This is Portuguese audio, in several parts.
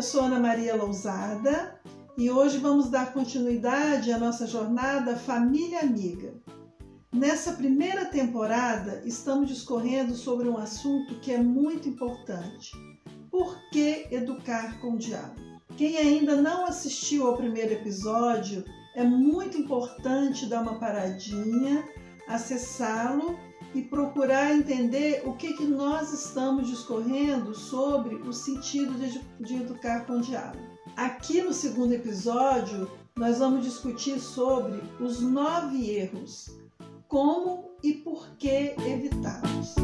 Eu sou Ana Maria Lousada e hoje vamos dar continuidade à nossa jornada Família Amiga. Nessa primeira temporada, estamos discorrendo sobre um assunto que é muito importante. Por que educar com diálogo? Quem ainda não assistiu ao primeiro episódio, é muito importante dar uma paradinha, acessá-lo e procurar entender o que nós estamos discorrendo sobre o sentido de educar com diálogo. Aqui no segundo episódio, nós vamos discutir sobre os 9 erros, como e por que evitá-los.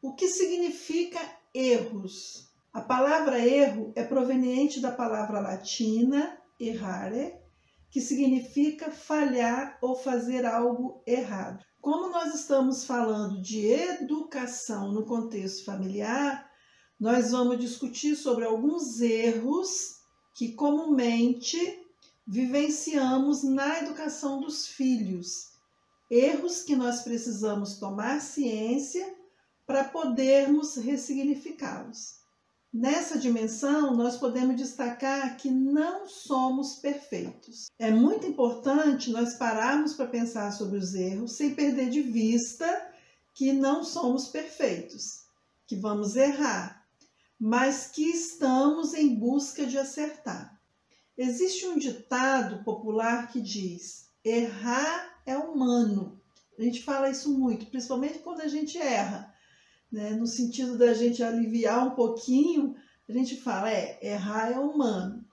O que significa erros? A palavra erro é proveniente da palavra latina errare, que significa falhar ou fazer algo errado. Como nós estamos falando de educação no contexto familiar, nós vamos discutir sobre alguns erros que comumente vivenciamos na educação dos filhos. Erros que nós precisamos tomar ciência para podermos ressignificá-los. Nessa dimensão, nós podemos destacar que não somos perfeitos. É muito importante nós pararmos para pensar sobre os erros sem perder de vista que não somos perfeitos, que vamos errar, mas que estamos em busca de acertar. Existe um ditado popular que diz: errar é humano. A gente fala isso muito, principalmente quando a gente erra. No sentido da gente aliviar um pouquinho, a gente fala, errar é humano.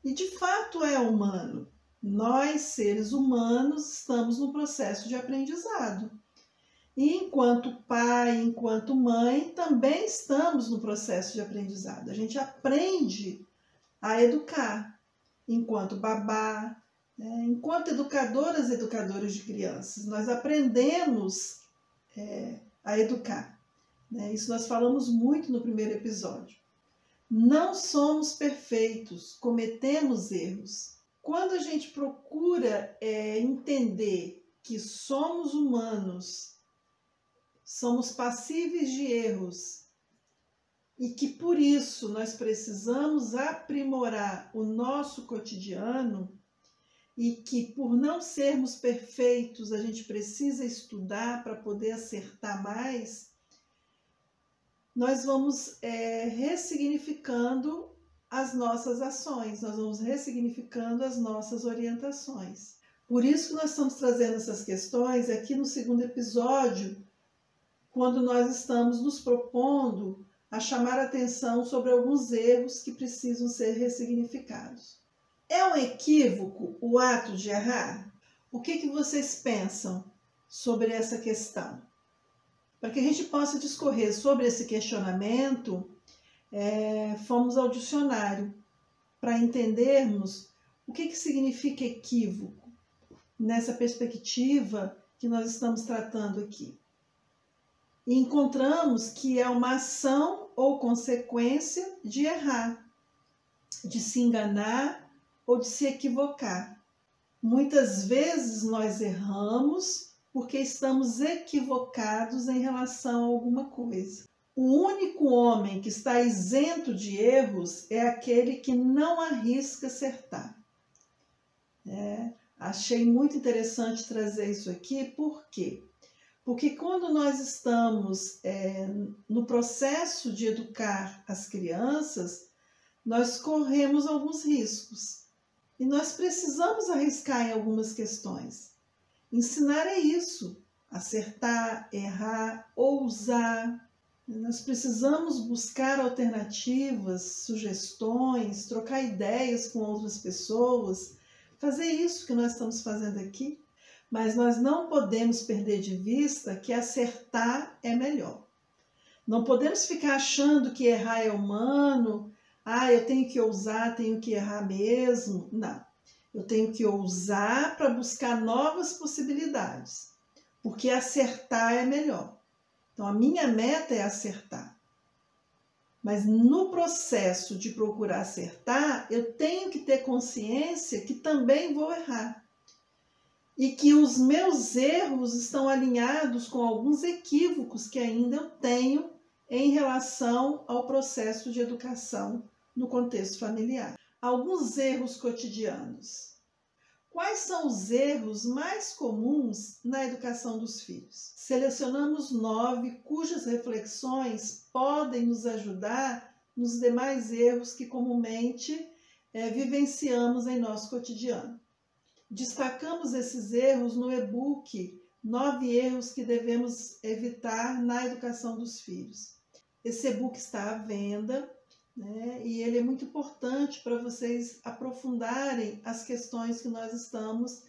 E de fato é humano. Nós, seres humanos, estamos no processo de aprendizado. E enquanto pai, enquanto mãe, também estamos no processo de aprendizado. A gente aprende a educar, enquanto babá, enquanto educadoras e educadores de crianças. Nós aprendemos a educar. Isso nós falamos muito no primeiro episódio. Não somos perfeitos, cometemos erros. Quando a gente procura entender que somos humanos, somos passíveis de erros e que por isso nós precisamos aprimorar o nosso cotidiano e que por não sermos perfeitos a gente precisa estudar para poder acertar mais, nós vamos ressignificando as nossas ações, nós vamos ressignificando as nossas orientações. Por isso que nós estamos trazendo essas questões aqui no segundo episódio, quando nós estamos nos propondo a chamar a atenção sobre alguns erros que precisam ser ressignificados. É um equívoco o ato de errar? O que vocês pensam sobre essa questão? Para que a gente possa discorrer sobre esse questionamento, fomos ao dicionário para entendermos o que significa equívoco nessa perspectiva que nós estamos tratando aqui. E encontramos que é uma ação ou consequência de errar, de se enganar ou de se equivocar. Muitas vezes nós erramos porque estamos equivocados em relação a alguma coisa. O único homem que está isento de erros é aquele que não arrisca acertar. Achei muito interessante trazer isso aqui, por quê? Porque quando nós estamos no processo de educar as crianças, nós corremos alguns riscos. E nós precisamos arriscar em algumas questões. Ensinar é isso, acertar, errar, ousar. Nós precisamos buscar alternativas, sugestões, trocar ideias com outras pessoas, fazer isso que nós estamos fazendo aqui. Mas nós não podemos perder de vista que acertar é melhor. Não podemos ficar achando que errar é humano, eu tenho que ousar, tenho que errar mesmo. Não. Eu tenho que ousar para buscar novas possibilidades, porque acertar é melhor. Então, a minha meta é acertar. Mas no processo de procurar acertar, eu tenho que ter consciência que também vou errar. E que os meus erros estão alinhados com alguns equívocos que ainda eu tenho em relação ao processo de educação no contexto familiar. Alguns erros cotidianos. Quais são os erros mais comuns na educação dos filhos? Selecionamos 9 cujas reflexões podem nos ajudar nos demais erros que comumente vivenciamos em nosso cotidiano. Destacamos esses erros no e-book 9 erros que devemos evitar na educação dos filhos. Esse e-book está à venda, né? E ele é muito importante para vocês aprofundarem as questões que nós estamos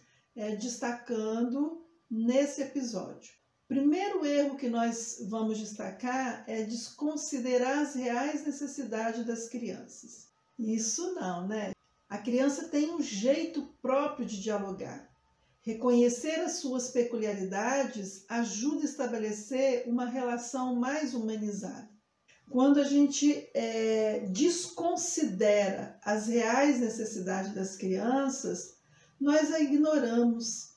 destacando nesse episódio. Primeiro erro que nós vamos destacar é desconsiderar as reais necessidades das crianças. Isso não, né? A criança tem um jeito próprio de dialogar. Reconhecer as suas peculiaridades ajuda a estabelecer uma relação mais humanizada. Quando a gente desconsidera as reais necessidades das crianças, nós a ignoramos,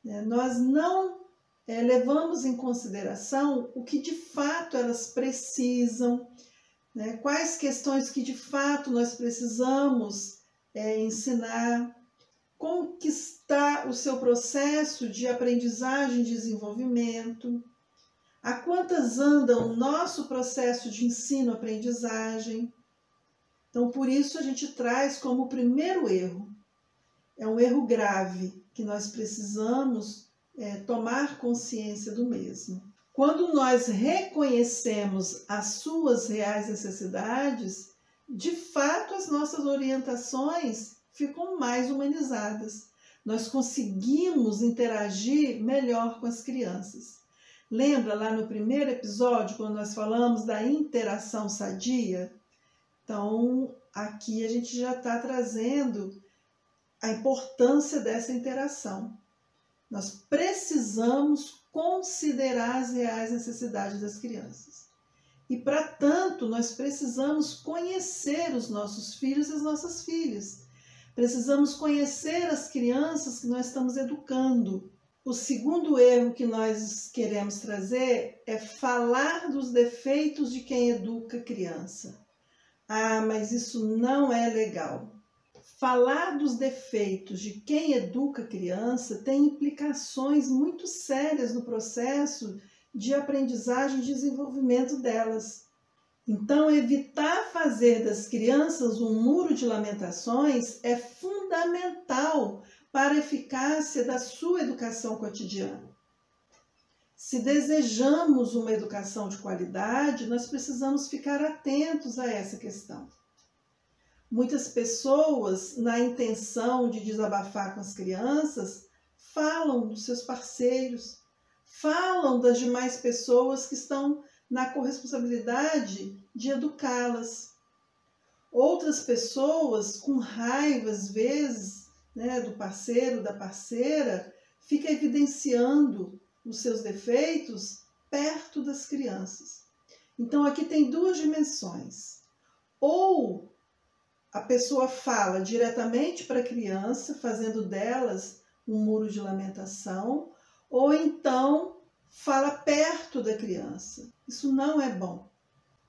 né? Nós não levamos em consideração o que de fato elas precisam, né? Quais questões que de fato nós precisamos ensinar, como que está o seu processo de aprendizagem e desenvolvimento, a quantas anda o nosso processo de ensino-aprendizagem. Então, por isso a gente traz como primeiro erro, é um erro grave, que nós precisamos tomar consciência do mesmo. Quando nós reconhecemos as suas reais necessidades, de fato as nossas orientações ficam mais humanizadas. Nós conseguimos interagir melhor com as crianças. Lembra lá no primeiro episódio, quando nós falamos da interação sadia? Então, aqui a gente já está trazendo a importância dessa interação. Nós precisamos considerar as reais necessidades das crianças. E, para tanto, nós precisamos conhecer os nossos filhos e as nossas filhas. Precisamos conhecer as crianças que nós estamos educando. O segundo erro que nós queremos trazer é falar dos defeitos de quem educa criança. Ah, mas isso não é legal. Falar dos defeitos de quem educa criança tem implicações muito sérias no processo de aprendizagem e desenvolvimento delas. Então, evitar fazer das crianças um muro de lamentações é fundamental para a eficácia da sua educação cotidiana. Se desejamos uma educação de qualidade, nós precisamos ficar atentos a essa questão. Muitas pessoas, na intenção de desabafar com as crianças, falam dos seus parceiros, falam das demais pessoas que estão na corresponsabilidade de educá-las. Outras pessoas, com raiva às vezes, do parceiro, da parceira, fica evidenciando os seus defeitos perto das crianças. Então aqui tem 2 dimensões. Ou a pessoa fala diretamente para a criança, fazendo delas um muro de lamentação, ou então fala perto da criança. Isso não é bom.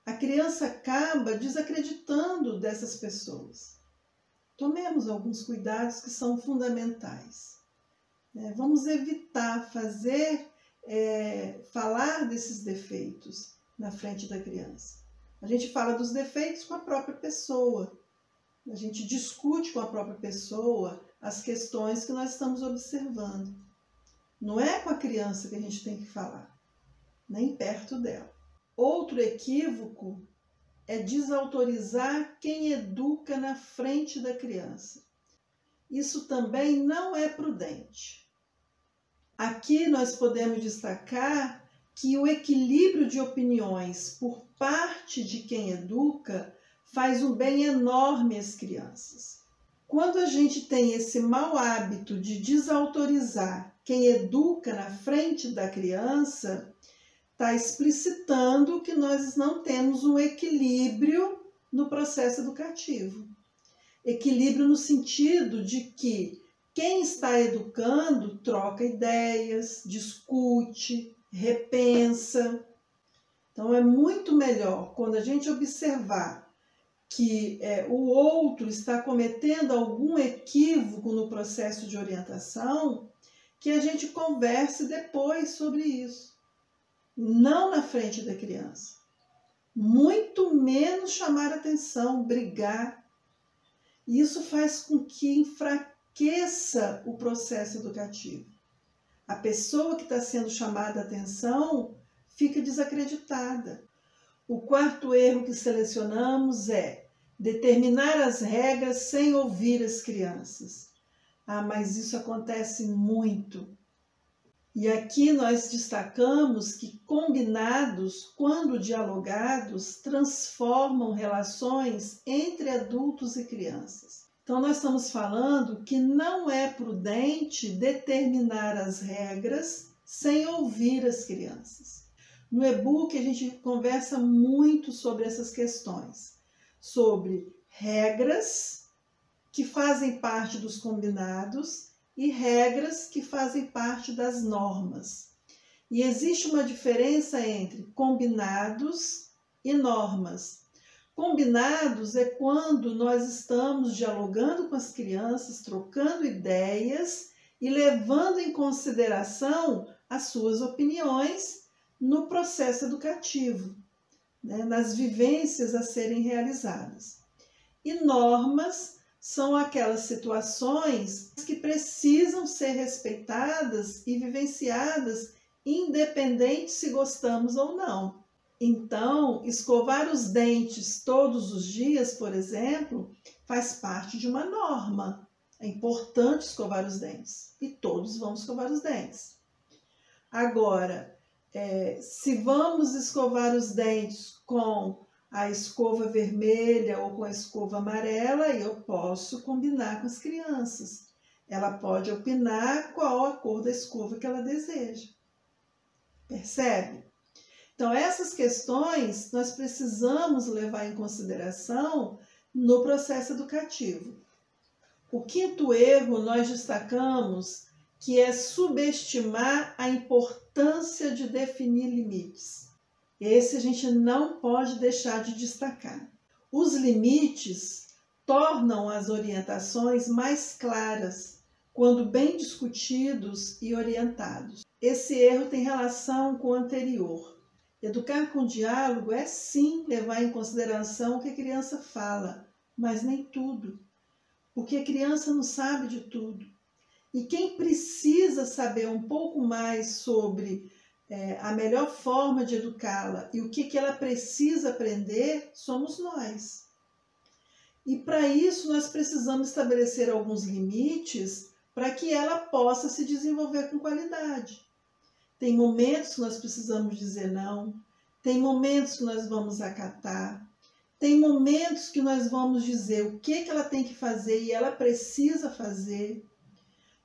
A criança acaba desacreditando dessas pessoas. Tomemos alguns cuidados que são fundamentais. Vamos evitar falar desses defeitos na frente da criança. A gente fala dos defeitos com a própria pessoa. A gente discute com a própria pessoa as questões que nós estamos observando. Não é com a criança que a gente tem que falar, nem perto dela. Outro equívoco é desautorizar quem educa na frente da criança. Isso também não é prudente. Aqui nós podemos destacar que o equilíbrio de opiniões por parte de quem educa faz um bem enorme às crianças. Quando a gente tem esse mau hábito de desautorizar quem educa na frente da criança, está explicitando que nós não temos um equilíbrio no processo educativo. Equilíbrio no sentido de que quem está educando troca ideias, discute, repensa. Então, é muito melhor quando a gente observar que o outro está cometendo algum equívoco no processo de orientação, que a gente converse depois sobre isso, não na frente da criança. Muito menos chamar atenção, brigar. Isso faz com que enfraqueça o processo educativo. A pessoa que está sendo chamada a atenção fica desacreditada. O quarto erro que selecionamos é determinar as regras sem ouvir as crianças. Mas isso acontece muito. E aqui nós destacamos que combinados, quando dialogados, transformam relações entre adultos e crianças. Então, nós estamos falando que não é prudente determinar as regras sem ouvir as crianças. No e-book, a gente conversa muito sobre essas questões, sobre regras que fazem parte dos combinados e regras que fazem parte das normas. E existe uma diferença entre combinados e normas. Combinados é quando nós estamos dialogando com as crianças, trocando ideias e levando em consideração as suas opiniões no processo educativo, né, nas vivências a serem realizadas. E normas são aquelas situações que precisam ser respeitadas e vivenciadas, independente se gostamos ou não. Então, escovar os dentes todos os dias, por exemplo, faz parte de uma norma. É importante escovar os dentes e todos vão escovar os dentes. Agora, se vamos escovar os dentes com a escova vermelha ou com a escova amarela, eu posso combinar com as crianças. Ela pode opinar qual a cor da escova que ela deseja. Percebe? Então, essas questões nós precisamos levar em consideração no processo educativo. O quinto erro nós destacamos que é subestimar a importância de definir limites. Esse a gente não pode deixar de destacar. Os limites tornam as orientações mais claras quando bem discutidos e orientados. Esse erro tem relação com o anterior. Educar com diálogo é sim levar em consideração o que a criança fala, mas nem tudo, porque a criança não sabe de tudo. E quem precisa saber um pouco mais sobre a melhor forma de educá-la e o que ela precisa aprender, somos nós. E para isso nós precisamos estabelecer alguns limites para que ela possa se desenvolver com qualidade. Tem momentos que nós precisamos dizer não, tem momentos que nós vamos acatar, tem momentos que nós vamos dizer o que ela tem que fazer e ela precisa fazer.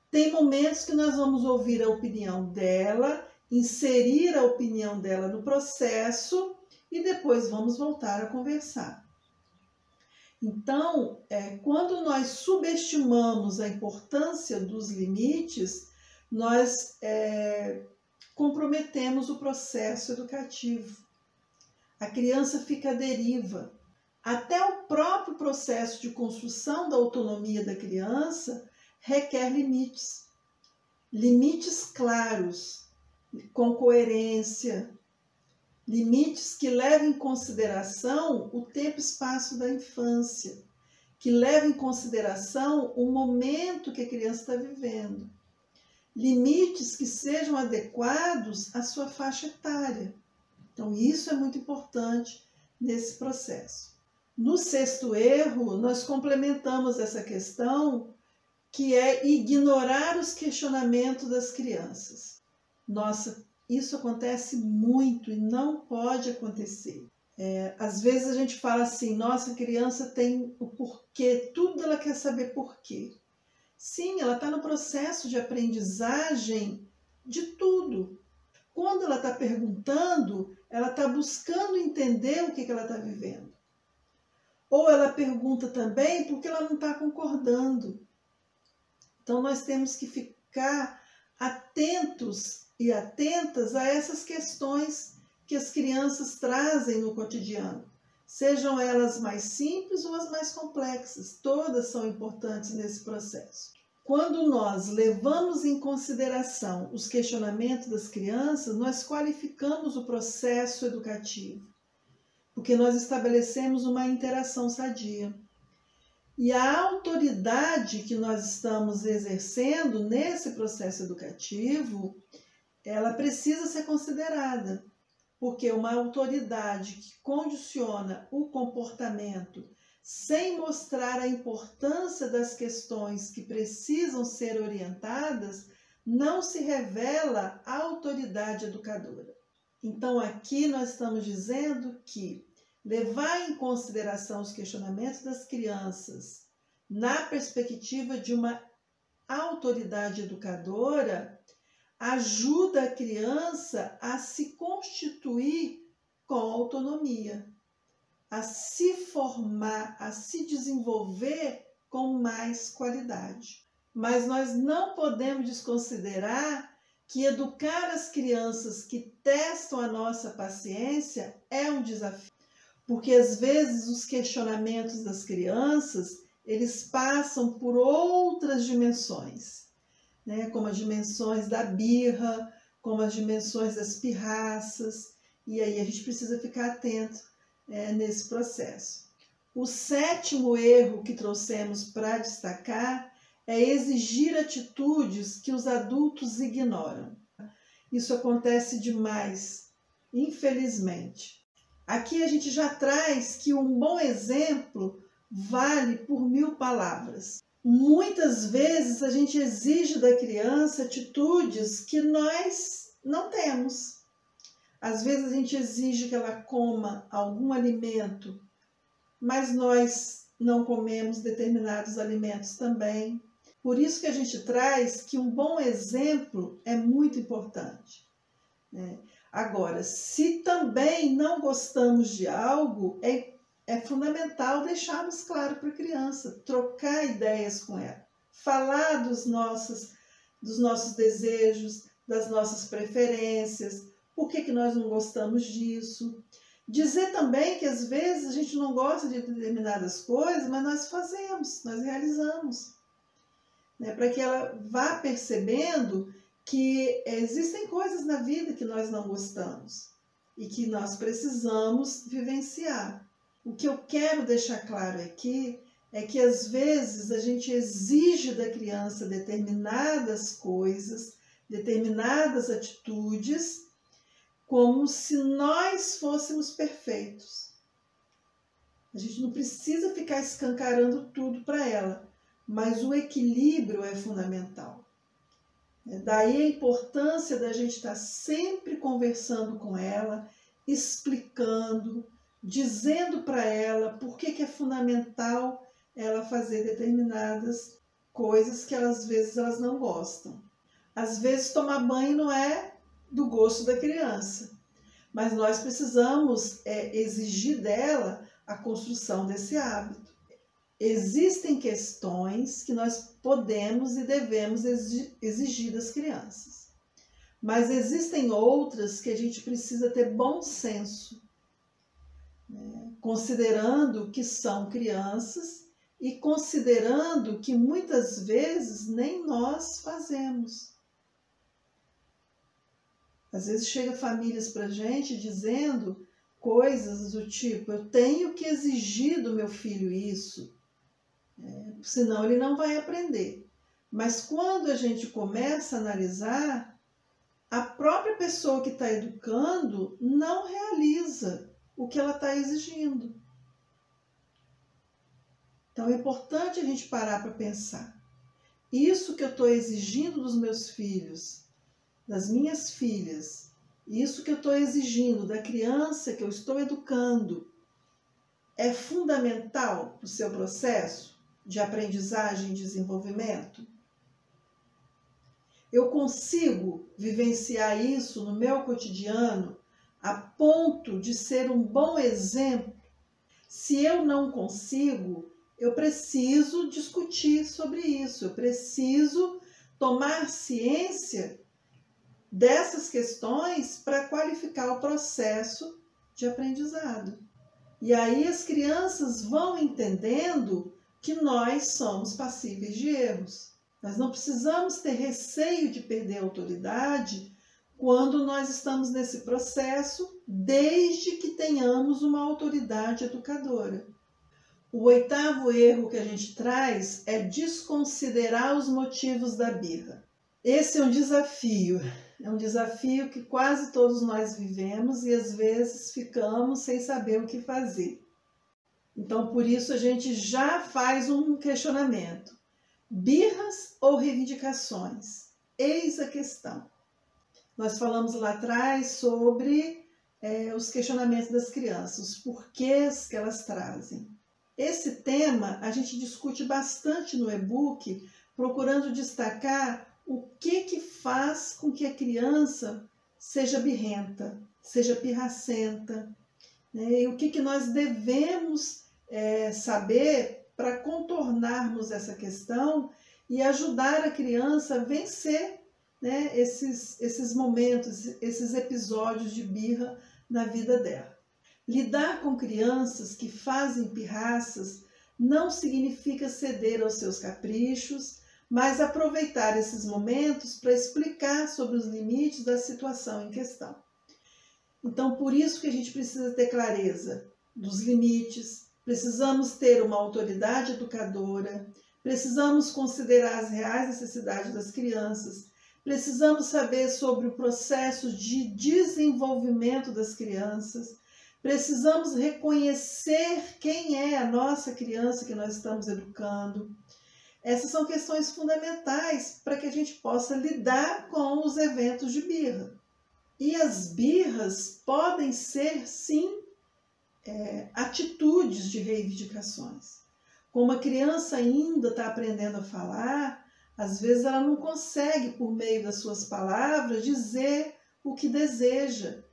Tem momentos que nós vamos ouvir a opinião dela, inserir a opinião dela no processo e depois vamos voltar a conversar. Então, quando nós subestimamos a importância dos limites, nós comprometemos o processo educativo. A criança fica à deriva. Até o próprio processo de construção da autonomia da criança requer limites. Limites claros, com coerência. Limites que levem em consideração o tempo e espaço da infância, que levem em consideração o momento que a criança está vivendo. Limites que sejam adequados à sua faixa etária. Então, isso é muito importante nesse processo. No sexto erro, nós complementamos essa questão, que é ignorar os questionamentos das crianças. Nossa, isso acontece muito e não pode acontecer. Às vezes a gente fala assim, nossa, a criança tem o porquê, tudo ela quer saber porquê. Sim, ela está no processo de aprendizagem de tudo. Quando ela está perguntando, ela está buscando entender o que ela está vivendo. Ou ela pergunta também porque ela não está concordando. Então, nós temos que ficar atentos e atentas a essas questões que as crianças trazem no cotidiano, sejam elas mais simples ou as mais complexas, todas são importantes nesse processo. Quando nós levamos em consideração os questionamentos das crianças, nós qualificamos o processo educativo, porque nós estabelecemos uma interação sadia. E a autoridade que nós estamos exercendo nesse processo educativo, ela precisa ser considerada, porque uma autoridade que condiciona o comportamento sem mostrar a importância das questões que precisam ser orientadas, não se revela autoridade educadora. Então, aqui nós estamos dizendo que levar em consideração os questionamentos das crianças na perspectiva de uma autoridade educadora ajuda a criança a se constituir com autonomia, a se formar, a se desenvolver com mais qualidade. Mas nós não podemos desconsiderar que educar as crianças que testam a nossa paciência é um desafio. Porque às vezes os questionamentos das crianças, eles passam por outras dimensões, né? Como as dimensões da birra, como as dimensões das pirraças, e aí a gente precisa ficar atento nesse processo. O 7º erro que trouxemos para destacar é exigir atitudes que os adultos ignoram. Isso acontece demais, infelizmente. Aqui a gente já traz que um bom exemplo vale por 1000 palavras. Muitas vezes a gente exige da criança atitudes que nós não temos. Às vezes a gente exige que ela coma algum alimento, mas nós não comemos determinados alimentos também. Por isso que a gente traz que um bom exemplo é muito importante, né? Agora, se também não gostamos de algo, é fundamental deixarmos claro para a criança, trocar ideias com ela, falar dos nossos desejos, das nossas preferências, por que nós não gostamos disso. Dizer também que às vezes a gente não gosta de determinadas coisas, mas nós fazemos, nós realizamos, né? Para que ela vá percebendo que existem coisas na vida que nós não gostamos e que nós precisamos vivenciar. O que eu quero deixar claro aqui é que às vezes a gente exige da criança determinadas coisas, determinadas atitudes, como se nós fôssemos perfeitos. A gente não precisa ficar escancarando tudo para ela, mas o equilíbrio é fundamental. Daí a importância da gente estar sempre conversando com ela, explicando, dizendo para ela por que é fundamental ela fazer determinadas coisas que às vezes elas não gostam. Às vezes tomar banho não é do gosto da criança, mas nós precisamos exigir dela a construção desse hábito. Existem questões que nós podemos e devemos exigir das crianças, mas existem outras que a gente precisa ter bom senso, né? Considerando que são crianças e considerando que muitas vezes nem nós fazemos. Às vezes chega famílias para a gente dizendo coisas do tipo: eu tenho que exigir do meu filho isso, senão ele não vai aprender. Mas quando a gente começa a analisar, a própria pessoa que está educando não realiza o que ela está exigindo. Então é importante a gente parar para pensar. Isso que eu estou exigindo dos meus filhos, das minhas filhas, isso que eu estou exigindo da criança que eu estou educando, é fundamental para o seu processo de aprendizagem e desenvolvimento? Eu consigo vivenciar isso no meu cotidiano a ponto de ser um bom exemplo? Se eu não consigo, eu preciso discutir sobre isso, eu preciso tomar ciência dessas questões para qualificar o processo de aprendizado. E aí as crianças vão entendendo que nós somos passíveis de erros. Nós não precisamos ter receio de perder a autoridade quando nós estamos nesse processo, desde que tenhamos uma autoridade educadora. O 8º erro que a gente traz é desconsiderar os motivos da birra. Esse é um desafio que quase todos nós vivemos e às vezes ficamos sem saber o que fazer. Então, por isso, a gente já faz um questionamento. Birras ou reivindicações? Eis a questão. Nós falamos lá atrás sobre os questionamentos das crianças, os porquês que elas trazem. Esse tema a gente discute bastante no e-book, procurando destacar o que faz com que a criança seja birrenta, seja pirracenta, né? E o que nós devemos saber para contornarmos essa questão e ajudar a criança a vencer, né, esses momentos, esses episódios de birra na vida dela. Lidar com crianças que fazem pirraças não significa ceder aos seus caprichos, mas aproveitar esses momentos para explicar sobre os limites da situação em questão. Então, por isso que a gente precisa ter clareza dos limites, precisamos ter uma autoridade educadora, precisamos considerar as reais necessidades das crianças, precisamos saber sobre o processo de desenvolvimento das crianças, precisamos reconhecer quem é a nossa criança que nós estamos educando. Essas são questões fundamentais para que a gente possa lidar com os eventos de birra. E as birras podem ser, sim, atitudes de reivindicações. Como a criança ainda está aprendendo a falar, às vezes ela não consegue, por meio das suas palavras, dizer o que deseja.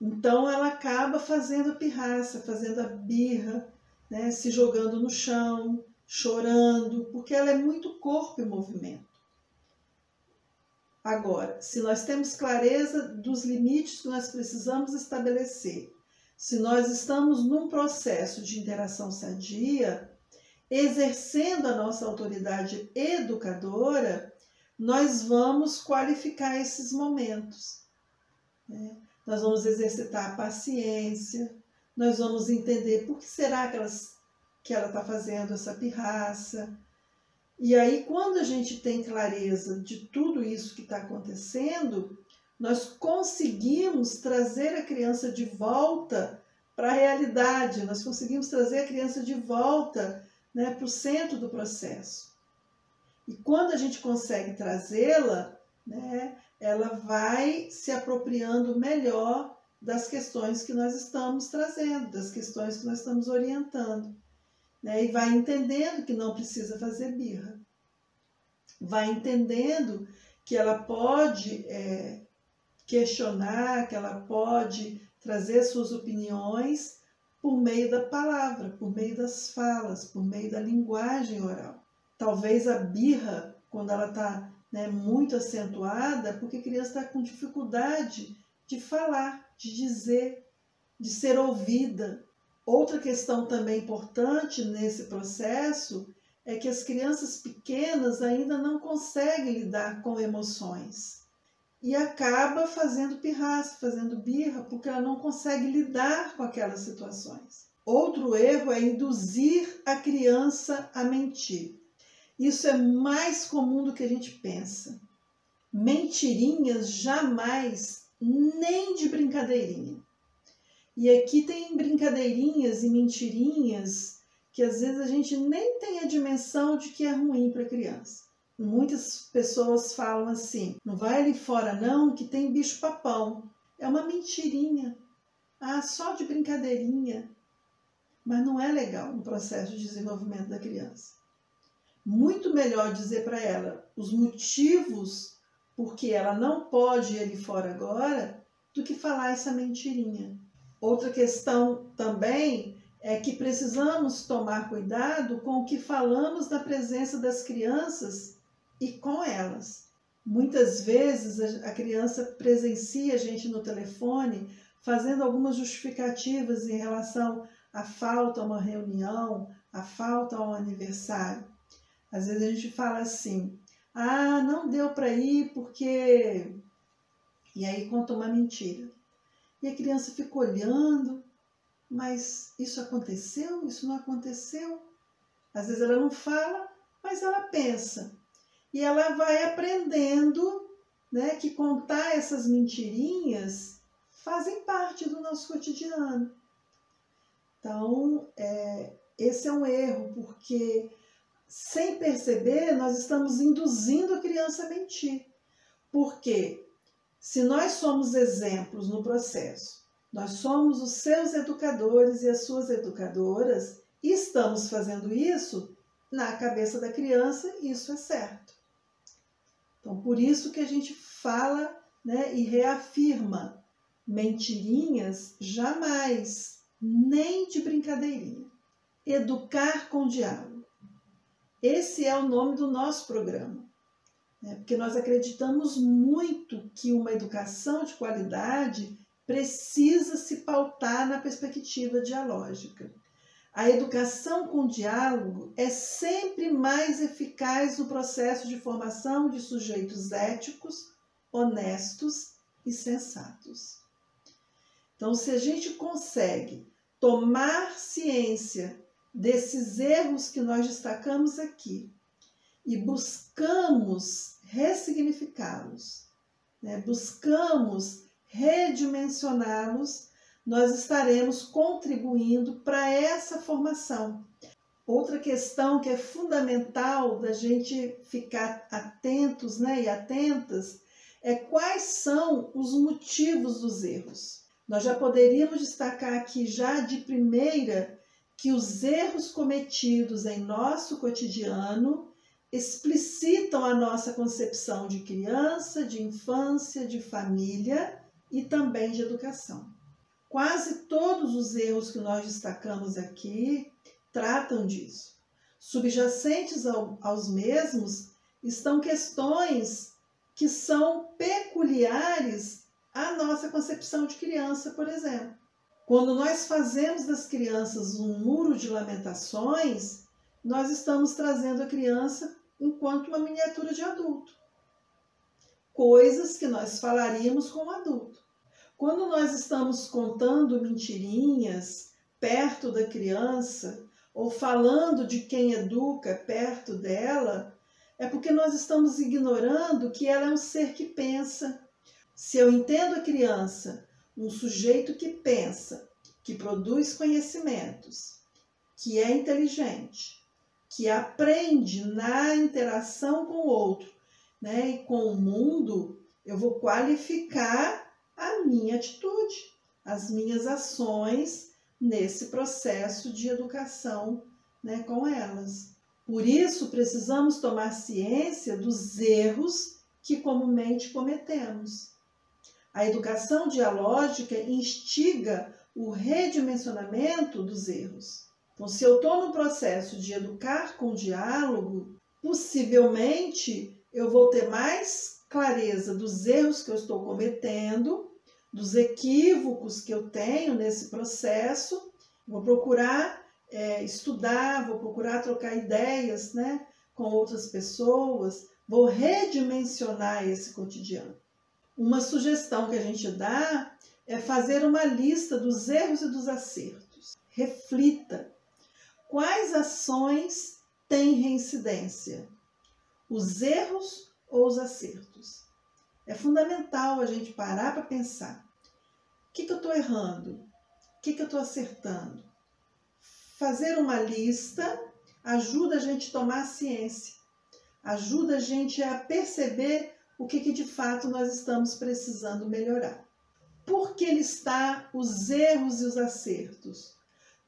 Então ela acaba fazendo a pirraça, fazendo a birra, né, se jogando no chão, chorando, porque ela é muito corpo e movimento. Agora, se nós temos clareza dos limites que nós precisamos estabelecer, se nós estamos num processo de interação sadia, exercendo a nossa autoridade educadora, nós vamos qualificar esses momentos, né? Nós vamos exercitar a paciência, nós vamos entender por que será que ela está fazendo essa pirraça. E aí, quando a gente tem clareza de tudo isso que está acontecendo, nós conseguimos trazer a criança de volta para a realidade, nós conseguimos trazer a criança de volta, né, para o centro do processo. E quando a gente consegue trazê-la, né, ela vai se apropriando melhor das questões que nós estamos trazendo, das questões que nós estamos orientando, né, e vai entendendo que não precisa fazer birra. Vai entendendo que ela pode questionar, que ela pode trazer suas opiniões por meio da palavra, por meio das falas, por meio da linguagem oral. Talvez a birra, quando ela está, né, muito acentuada, porque a criança está com dificuldade de falar, de dizer, de ser ouvida. Outra questão também importante nesse processo é que as crianças pequenas ainda não conseguem lidar com emoções e acaba fazendo pirraça, fazendo birra, porque ela não consegue lidar com aquelas situações. Outro erro é induzir a criança a mentir. Isso é mais comum do que a gente pensa. Mentirinhas jamais, nem de brincadeirinha. E aqui tem brincadeirinhas e mentirinhas que às vezes a gente nem tem a dimensão de que é ruim para a criança. Muitas pessoas falam assim, não vai ali fora não, que tem bicho-papão. É uma mentirinha. Ah, só de brincadeirinha. Mas não é legal no processo de desenvolvimento da criança. Muito melhor dizer para ela os motivos por que ela não pode ir ali fora agora do que falar essa mentirinha. Outra questão também é que precisamos tomar cuidado com o que falamos da presença das crianças e com elas. Muitas vezes a criança presencia a gente no telefone fazendo algumas justificativas em relação à falta a uma reunião, à falta a um aniversário. Às vezes a gente fala assim, ah, não deu para ir porque... E aí conta uma mentira. E a criança fica olhando, mas isso aconteceu? Isso não aconteceu? Às vezes ela não fala, mas ela pensa. E ela vai aprendendo, né, que contar essas mentirinhas fazem parte do nosso cotidiano. Então, esse é um erro, porque sem perceber nós estamos induzindo a criança a mentir. Porque se nós somos exemplos no processo, nós somos os seus educadores e as suas educadoras, e estamos fazendo isso, na cabeça da criança, isso é certo. Então, por isso que a gente fala, né, e reafirma, mentirinhas jamais, nem de brincadeirinha. Educar com diálogo. Esse é o nome do nosso programa, né, porque nós acreditamos muito que uma educação de qualidade precisa se pautar na perspectiva dialógica. A educação com diálogo é sempre mais eficaz no processo de formação de sujeitos éticos, honestos e sensatos. Então, se a gente consegue tomar ciência desses erros que nós destacamos aqui e buscamos ressignificá-los, né, buscamos redimensioná-los, nós estaremos contribuindo para essa formação. Outra questão que é fundamental da gente ficar atentos, né, e atentas é quais são os motivos dos erros. Nós já poderíamos destacar aqui já de primeira que os erros cometidos em nosso cotidiano explicitam a nossa concepção de criança, de infância, de família e também de educação. Quase todos os erros que nós destacamos aqui tratam disso. Subjacentes aos mesmos estão questões que são peculiares à nossa concepção de criança, por exemplo. Quando nós fazemos das crianças um muro de lamentações, nós estamos trazendo a criança enquanto uma miniatura de adulto. Coisas que nós falaríamos com um adulto. Quando nós estamos contando mentirinhas perto da criança ou falando de quem educa perto dela, é porque nós estamos ignorando que ela é um ser que pensa. Se eu entendo a criança, um sujeito que pensa, que produz conhecimentos, que é inteligente, que aprende na interação com o outro, né, e com o mundo, eu vou qualificar a minha atitude, as minhas ações nesse processo de educação, né, com elas. Por isso, precisamos tomar ciência dos erros que comumente cometemos. A educação dialógica instiga o redimensionamento dos erros. Então, se eu estou no processo de educar com diálogo, possivelmente eu vou ter mais clareza dos erros que eu estou cometendo, dos equívocos que eu tenho nesse processo, vou procurar estudar, vou procurar trocar ideias, né, com outras pessoas, vou redimensionar esse cotidiano. Uma sugestão que a gente dá é fazer uma lista dos erros e dos acertos. Reflita. Quais ações têm reincidência? Os erros ou os acertos? É fundamental a gente parar para pensar. O que eu estou errando? O que eu estou acertando? Fazer uma lista ajuda a gente a tomar ciência. Ajuda a gente a perceber o que de fato nós estamos precisando melhorar. Por que listar os erros e os acertos?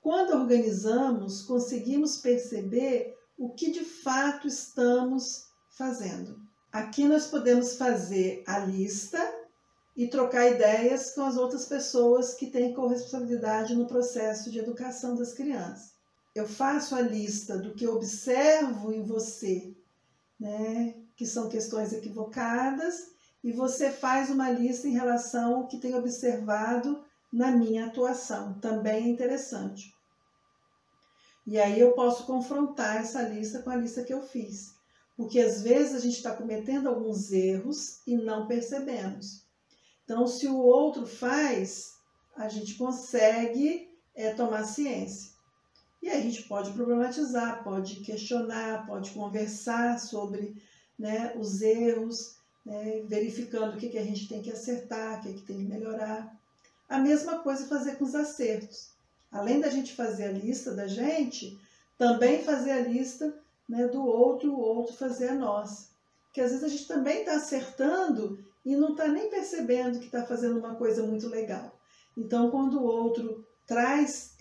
Quando organizamos, conseguimos perceber o que de fato estamos fazendo. Aqui nós podemos fazer a lista e trocar ideias com as outras pessoas que têm corresponsabilidade no processo de educação das crianças. Eu faço a lista do que eu observo em você, né? que são questões equivocadas, e você faz uma lista em relação ao que tem observado na minha atuação. Também é interessante. E aí eu posso confrontar essa lista com a lista que eu fiz. Porque às vezes a gente está cometendo alguns erros e não percebemos. Então, se o outro faz, a gente consegue tomar ciência. E aí a gente pode problematizar, pode questionar, pode conversar sobre, né, os erros, né, verificando o que a gente tem que acertar, o que tem que melhorar. A mesma coisa fazer com os acertos. Além da gente fazer a lista da gente, também fazer a lista, né, do outro, o outro fazer a nossa. Porque às vezes a gente também está acertando e não está nem percebendo que está fazendo uma coisa muito legal. Então, quando o outro traz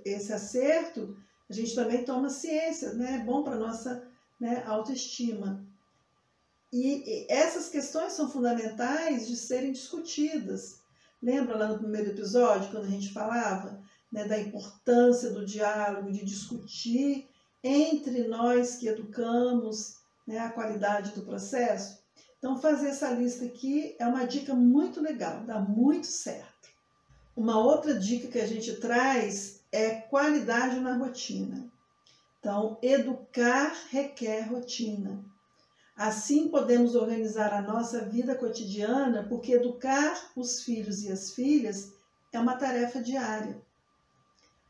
esse acerto, a gente também toma ciência, né? É bom para a nossa, né, autoestima. E essas questões são fundamentais de serem discutidas. Lembra lá no primeiro episódio, quando a gente falava, né, da importância do diálogo, de discutir entre nós que educamos, né, a qualidade do processo? Então, fazer essa lista aqui é uma dica muito legal, dá muito certo. Uma outra dica que a gente traz é qualidade na rotina. Então, educar requer rotina. Assim podemos organizar a nossa vida cotidiana, porque educar os filhos e as filhas é uma tarefa diária.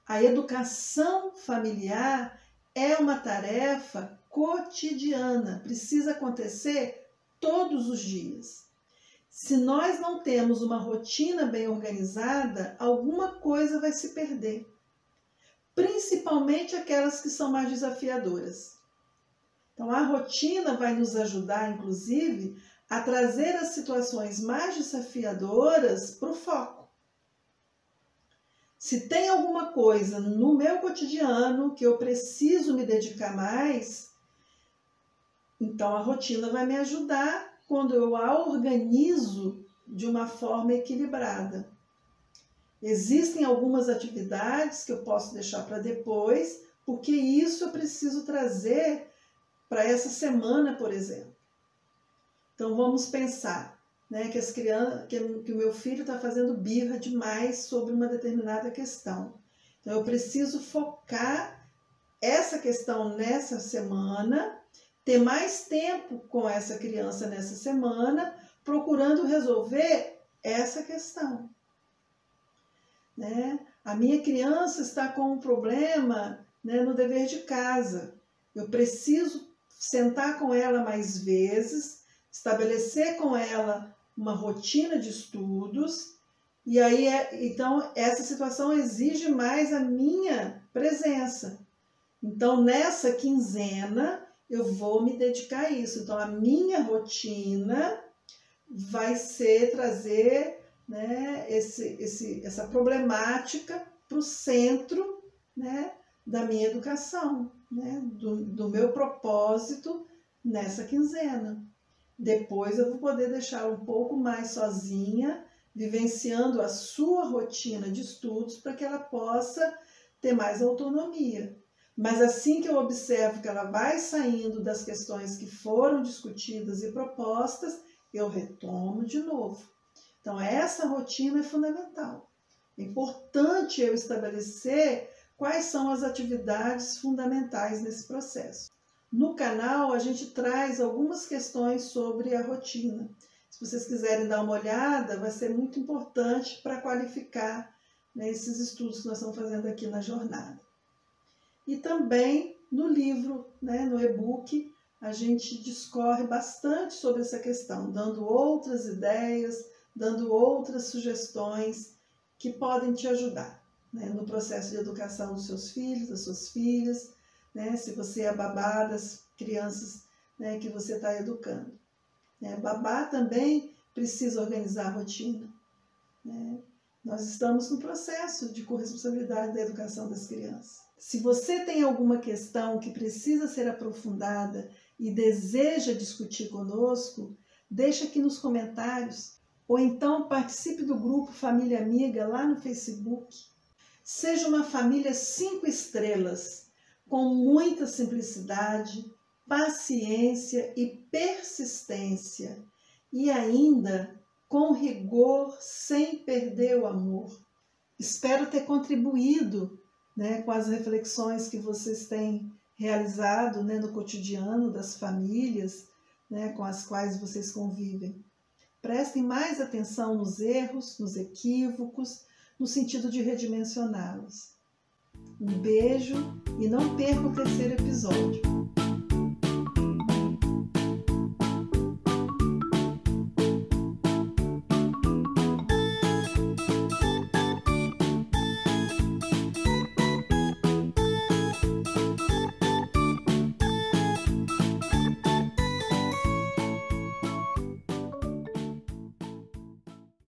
A educação familiar é uma tarefa cotidiana, precisa acontecer todos os dias. Se nós não temos uma rotina bem organizada, alguma coisa vai se perder, principalmente aquelas que são mais desafiadoras. Então, a rotina vai nos ajudar, inclusive, a trazer as situações mais desafiadoras para o foco. Se tem alguma coisa no meu cotidiano que eu preciso me dedicar mais, então a rotina vai me ajudar quando eu a organizo de uma forma equilibrada. Existem algumas atividades que eu posso deixar para depois, porque isso eu preciso trazer para essa semana, por exemplo. Então vamos pensar, né, que o meu filho está fazendo birra demais sobre uma determinada questão. Então eu preciso focar essa questão nessa semana, ter mais tempo com essa criança nessa semana, procurando resolver essa questão. Né? A minha criança está com um problema, né, no dever de casa. Eu preciso sentar com ela mais vezes, estabelecer com ela uma rotina de estudos, e aí então essa situação exige mais a minha presença. Então nessa quinzena eu vou me dedicar a isso. Então a minha rotina vai ser trazer, né, essa problemática para o centro, né, da minha educação, né, do meu propósito nessa quinzena. Depois eu vou poder deixar um pouco mais sozinha, vivenciando a sua rotina de estudos para que ela possa ter mais autonomia. Mas assim que eu observo que ela vai saindo das questões que foram discutidas e propostas, eu retomo de novo. Então essa rotina é fundamental. É importante eu estabelecer quais são as atividades fundamentais nesse processo. No canal, a gente traz algumas questões sobre a rotina. Se vocês quiserem dar uma olhada, vai ser muito importante para qualificar, né, esses estudos que nós estamos fazendo aqui na jornada. E também no livro, né, no e-book, a gente discorre bastante sobre essa questão, dando outras ideias, dando outras sugestões que podem te ajudar, né, no processo de educação dos seus filhos, das suas filhas, né, se você é babá das crianças, né, que você está educando. Babá também precisa organizar a rotina. Né? Nós estamos no processo de corresponsabilidade da educação das crianças. Se você tem alguma questão que precisa ser aprofundada e deseja discutir conosco, deixa aqui nos comentários, ou então participe do grupo Família Amiga lá no Facebook. Seja uma família 5 estrelas, com muita simplicidade, paciência e persistência, e ainda com rigor, sem perder o amor. Espero ter contribuído, com as reflexões que vocês têm realizado, no cotidiano das famílias, com as quais vocês convivem. Prestem mais atenção nos erros, nos equívocos, no sentido de redimensioná-los. Um beijo e não perca o terceiro episódio.